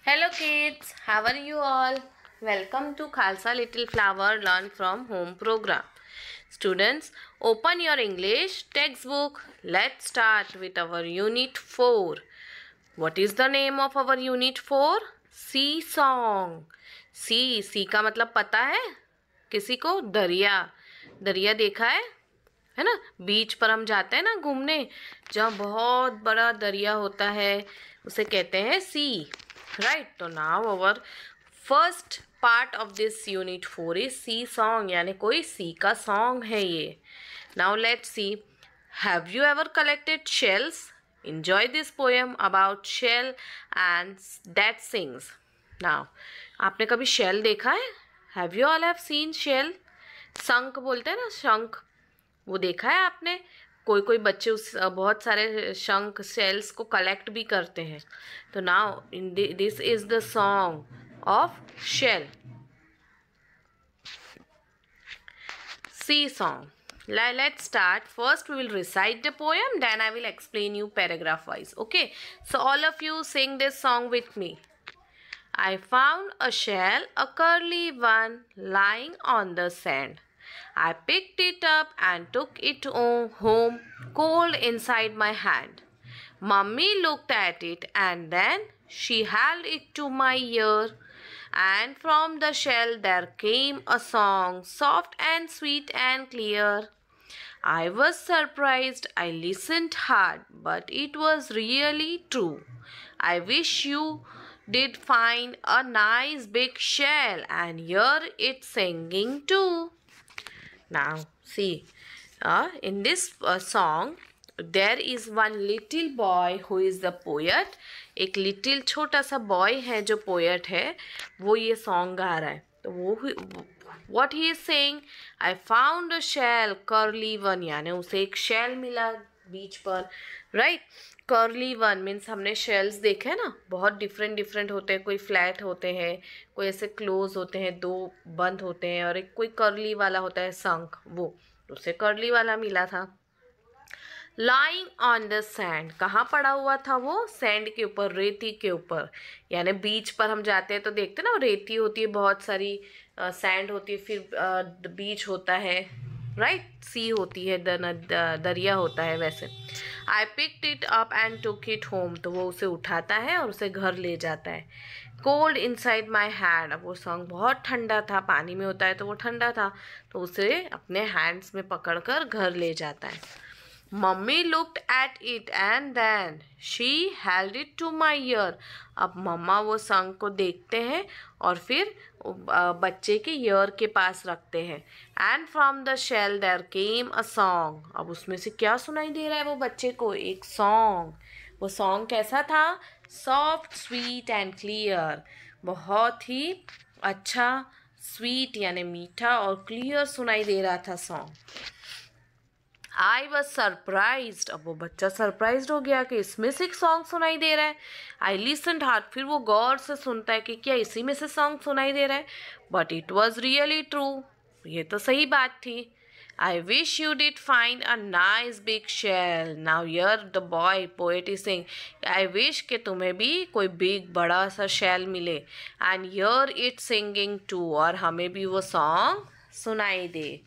Hello kids, how are you all? Welcome to Khalsa Little Flower Learn from Home program. Students, open your English textbook. Let's start with our Unit 4. What is the name of our Unit 4? Sea Song. sea का मतलब पता है किसी को? दरिया. दरिया देखा है ना? बीच पर हम जाते हैं ना घूमने, जहाँ बहुत बड़ा दरिया होता है उसे कहते हैं सी. राइट. तो now our first part of this unit 4 is sea song, यानी कोई सी का सॉन्ग है ये. Now let's see. Have you ever collected shells? enjoy this poem about shell and that sings. now आपने कभी shell देखा है? Have you all have seen shell? शंख बोलते हैं ना, शंख, वो देखा है आपने? कोई कोई बच्चे उस बहुत सारे शंख शेल्स को कलेक्ट भी करते हैं. तो now in this is the song of shell, sea song. Let's start. First we will recite the poem, then I will explain you paragraph wise. Okay, so all of you sing this song with me. I found a shell, a curly one, lying on the sand. I picked it up and took it home, cold inside my hand. Mummy looked at it and then she held it to my ear. And from the shell there came a song, soft and sweet and clear. I was surprised, I listened hard, but it was really true. I wish you did find a nice big shell and hear it singing too. Now see, in this song there is one little boy who is the poet. एक little छोटा सा boy है जो poet है, वो ये song गा रहा है. तो वो what he is saying, I found a shell curly one, यानी उसे एक शेल मिला बीच पर. राइट. कर्ली वन मीन्स हमने शेल्स देखे हैं ना, बहुत डिफरेंट डिफरेंट होते हैं. कोई फ्लैट होते हैं, कोई ऐसे क्लोज होते हैं, दो बंद होते हैं, और एक कोई कर्ली वाला होता है शंख, वो उसे कर्ली वाला मिला था. लाइंग ऑन द सैंड, कहाँ पड़ा हुआ था वो? सैंड के ऊपर, रेती के ऊपर. यानी बीच पर हम जाते हैं तो देखते हैं ना, रेती होती है बहुत सारी, सैंड होती है, फिर बीच होता है. राइट. सी होती है, दरिया होता है वैसे. I picked it up and took it home, तो वो उसे उठाता है और उसे घर ले जाता है. कोल्ड इनसाइड माई हैंड, अब वो सॉन्ग बहुत ठंडा था, पानी में होता है तो वो ठंडा था, तो उसे अपने हैंड्स में पकड़कर घर ले जाता है. Mummy looked at it and then she held it to my ear. अब मम्मा वो सॉन्ग को देखते हैं और फिर बच्चे के ईयर के पास रखते हैं. And from the shell there came a song, अब उसमें से क्या सुनाई दे रहा है वो बच्चे को? एक सॉन्ग. वो सॉन्ग कैसा था? सॉफ्ट स्वीट एंड क्लियर, बहुत ही अच्छा, स्वीट यानी मीठा, और क्लियर सुनाई दे रहा था सॉन्ग. आई वॉज सरप्राइज्ड, अब वो बच्चा सरप्राइज्ड हो गया कि इसमें से एक सॉन्ग सुनाई दे रहा है. आई लिसन्ड हार्ड, फिर वो गौर से सुनता है कि क्या इसी में से सॉन्ग सुनाई दे रहा है. But it was really true, ये तो सही बात थी. I wish you did find a nice big shell. Now here the boy poet is saying, I wish कि तुम्हें भी कोई बिग बड़ा सा शेल मिले, and hear it singing too, और हमें भी वो सॉन्ग सुनाई दे.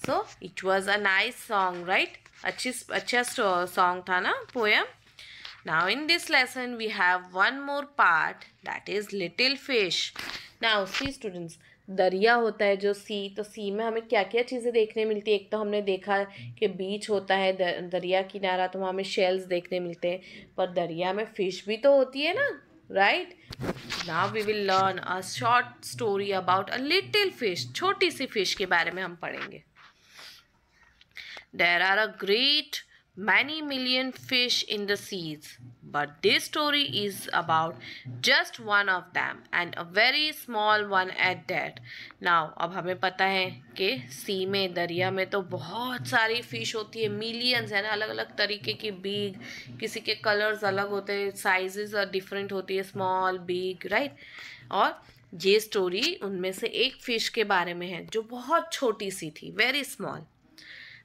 So it was a nice song, right? अच्छा song था ना, poem. Now in this lesson we have one more part, that is little fish. Now see students, दरिया होता है जो सी, तो सी में हमें क्या क्या चीज़ें देखने मिलती है? एक तो हमने देखा कि बीच होता है, दरिया किनारा, तो वहाँ हमें शेल्स देखने मिलते हैं, पर दरिया में फिश भी तो होती है ना. Right. Now we will learn a short story about a little fish. छोटी सी फिश के बारे में हम पढ़ेंगे. There are a great many million fish in the seas, but this story is about just one of them, and a very small one at that. Now अब हमें पता है कि सी में, दरिया में तो बहुत सारी फिश होती है, मिलियंस है ना, अलग अलग तरीके की, बिग, किसी के कलर्स अलग होते हैं, साइजेस डिफरेंट होती है, स्मॉल, बिग. राइट. और ये स्टोरी उनमें से एक फिश के बारे में है जो बहुत छोटी सी थी, very small.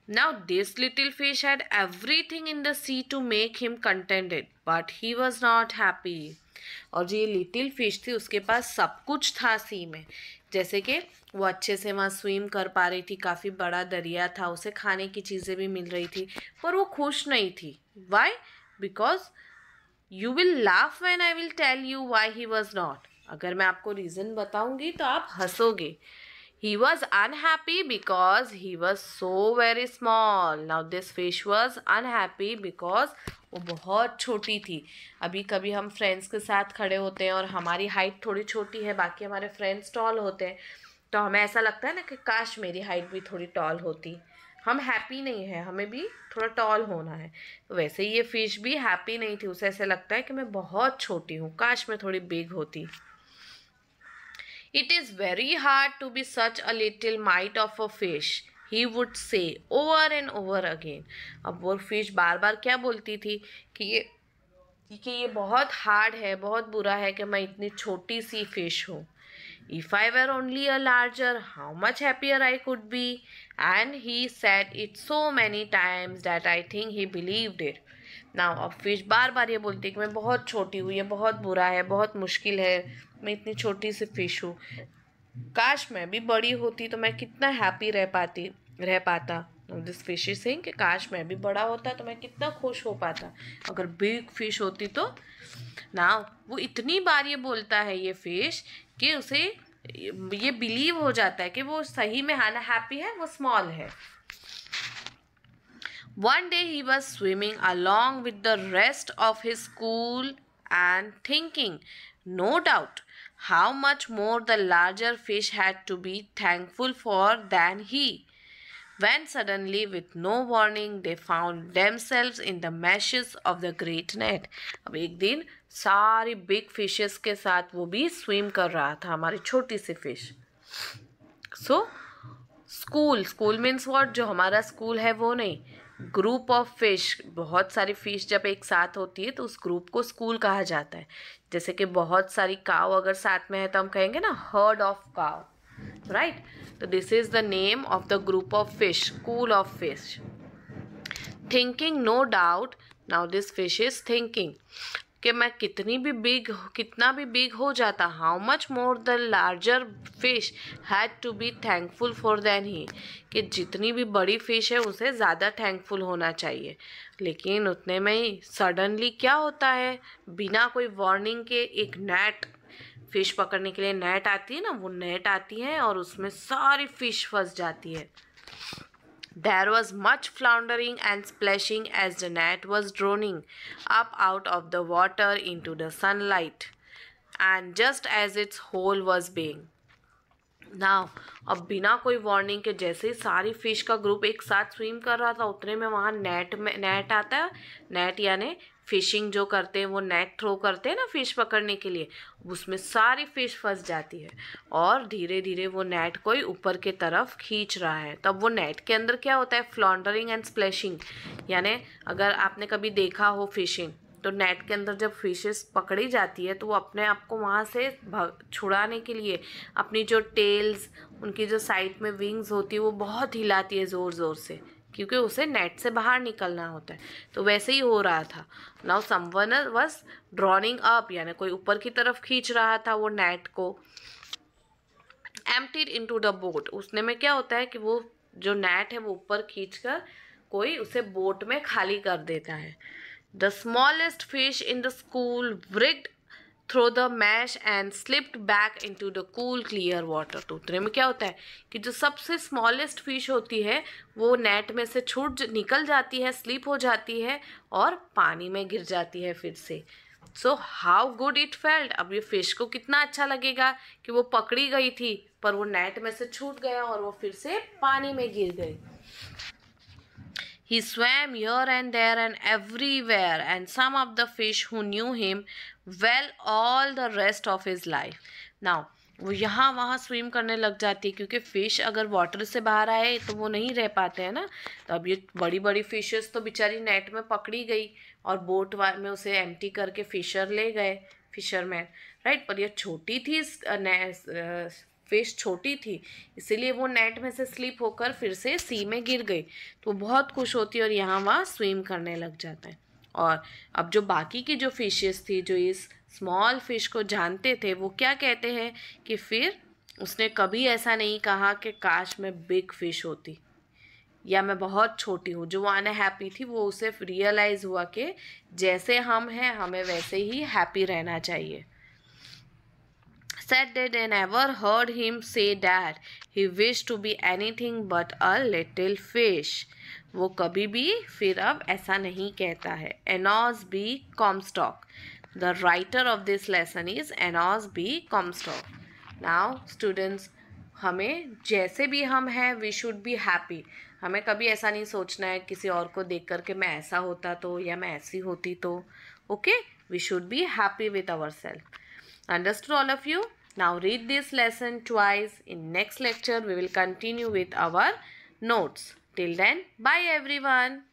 Now this little fish had everything in the sea to make him contented, but he was not happy. और जो ये लिटिल फिश थी उसके पास सब कुछ था सी में, जैसे कि वो अच्छे से वहाँ स्विम कर पा रही थी, काफ़ी बड़ा दरिया था, उसे खाने की चीज़ें भी मिल रही थी, पर वो खुश नहीं थी. Why? Because you will laugh when I will tell you why he was not. अगर मैं आपको रीज़न बताऊंगी तो आप हंसोगे. He was unhappy because he was so very small. Now this fish was unhappy because वो बहुत छोटी थी. अभी कभी हम फ्रेंड्स के साथ खड़े होते हैं और हमारी हाइट थोड़ी छोटी है, बाकी हमारे फ्रेंड्स टॉल होते हैं, तो हमें ऐसा लगता है ना कि काश मेरी हाइट भी थोड़ी टॉल होती. हम हैप्पी नहीं है, हमें भी थोड़ा टॉल होना है. तो वैसे ही ये फिश भी हैप्पी नहीं थी, उसे ऐसा लगता है कि मैं बहुत छोटी हूँ, काश मैं थोड़ी बिग होती. It is very hard to be such a little mite of a fish, he would say over and over again. अब वो फिश बार बार क्या बोलती थी कि ये बहुत हार्ड है, बहुत बुरा है कि मैं इतनी छोटी सी फिश हूँ. If I were only a larger, how much happier I could be. And he said it so many times that I think he believed it. Now अब फिश बार बार ये बोलती है कि मैं बहुत छोटी हूँ, ये बहुत बुरा है, बहुत मुश्किल है, मैं इतनी छोटी सी फिश हूँ, काश मैं भी बड़ी होती तो मैं कितना हैप्पी रह पाता. दिस फिश इज सेइंग कि काश मैं भी बड़ा होता तो मैं कितना खुश हो पाता अगर बिग फिश होती तो. ना वो इतनी बार ये बोलता है ये फिश कि उसे ये बिलीव हो जाता है कि वो सही में हैप्पी है, वो स्मॉल है. One day he was swimming along with the rest of his school and thinking, no doubt, how much more the larger fish had to be thankful for than he. When suddenly, with no warning, they found themselves in the meshes of the great net. अब एक दिन सारी big fishes के साथ वो भी swim कर रहा था, हमारी छोटी सी fish. So school means what? जो हमारा स्कूल है वो नहीं, ग्रुप ऑफ फिश. बहुत सारी फिश जब एक साथ होती है तो उस ग्रुप को स्कूल कहा जाता है. जैसे कि बहुत सारी काव अगर साथ में है तो हम कहेंगे ना हर्ड ऑफ काव, राइट? तो this is the name of the group of fish, school of fish. Thinking, no doubt. Now this fish is thinking कि मैं कितना भी बिग हो जाता, how much more the larger fish had to be thankful for than he, कि जितनी भी बड़ी फिश है उसे ज़्यादा थैंकफुल होना चाहिए. लेकिन उतने में ही सडनली क्या होता है, बिना कोई वार्निंग के एक नेट, फिश पकड़ने के लिए नेट आती है ना, वो नेट आती है और उसमें सारी फिश फंस जाती है. There was much floundering and splashing as the net was droning up out of the water into the sunlight, and just as its hole was being. Now, अब बिना कोई वार्निंग के जैसे ही सारी फिश का ग्रुप एक साथ स्विम कर रहा था, उतने में वहाँ नेट आता है. नेट यानी फिशिंग जो करते हैं वो नेट थ्रो करते हैं ना फिश पकड़ने के लिए, उसमें सारी फिश फंस जाती है और धीरे धीरे वो नेट कोई ऊपर के तरफ खींच रहा है. तब वो नेट के अंदर क्या होता है, फ्लॉन्डरिंग एंड स्प्लैशिंग. यानी अगर आपने कभी देखा हो फिशिंग, तो नेट के अंदर जब फिशेस पकड़ी जाती है तो वो अपने आप को वहाँ से छुड़ाने के लिए अपनी जो टेल्स, उनकी जो साइड में विंग्स होती है वो बहुत हिलाती है ज़ोर ज़ोर से, क्योंकि उसे नेट से बाहर निकलना होता है. तो वैसे ही हो रहा था. Now someone was drowning up, यानी कोई ऊपर की तरफ खींच रहा था वो नेट को. एम्प्टीड इनटू द बोट, उसने में क्या होता है कि वो जो नेट है वो ऊपर खींचकर कोई उसे बोट में खाली कर देता है. The smallest fish in the school wrigged through the mesh and slipped back into the cool clear water. तो उतने में क्या होता है कि जो सबसे स्मॉलेस्ट फिश होती है वो नेट में से निकल जाती है, स्लिप हो जाती है और पानी में गिर जाती है फिर से. So how good it felt. अब ये फिश को कितना अच्छा लगेगा कि वो पकड़ी गई थी पर वो नेट में से छूट गया और वो फिर से पानी में गिर गई. He swam here and there and everywhere, and some of the fish who knew him well all the rest of his life. Now, वो यहाँ वहाँ स्विम करने लग जाती है, क्योंकि फ़िश अगर वाटर से बाहर आए तो वो नहीं रह पाते हैं ना. तो अब ये बड़ी बड़ी फिशेस तो बेचारी नेट में पकड़ी गई और बोट में उसे एम्प्टी करके फिशरमैन, राइट. पर ये छोटी थी फिश छोटी थी, इसीलिए वो नेट में से स्लिप होकर फिर से सी में गिर गई। तो बहुत खुश होती है और यहाँ वहाँ स्विम करने लग जाता है। और अब जो बाकी की जो फिशेस थी, जो इस स्मॉल फिश को जानते थे, वो क्या कहते हैं कि फिर उसने कभी ऐसा नहीं कहा कि काश मैं बिग फिश होती या मैं बहुत छोटी हूँ। जो वो अनहैप्पी थी, वो उसे रियलाइज हुआ कि जैसे हम हैं हमें वैसे ही हैप्पी रहना चाहिए। Said that they never heard him say that he wished to be anything but a little fish. वो कभी भी फिर अब ऐसा नहीं कहता है। Enos B. Comstock. The writer of this lesson is Enos B. Comstock. Now students, हमें जैसे भी हम हैं वी शुड बी हैप्पी। हमें कभी ऐसा नहीं सोचना है किसी और को देख कर के मैं ऐसा होता तो या मैं ऐसी होती तो। Okay, we should be happy with our self. Understood all of you? Now read this lesson twice. In next lecture we will continue with our notes. Till then, bye everyone.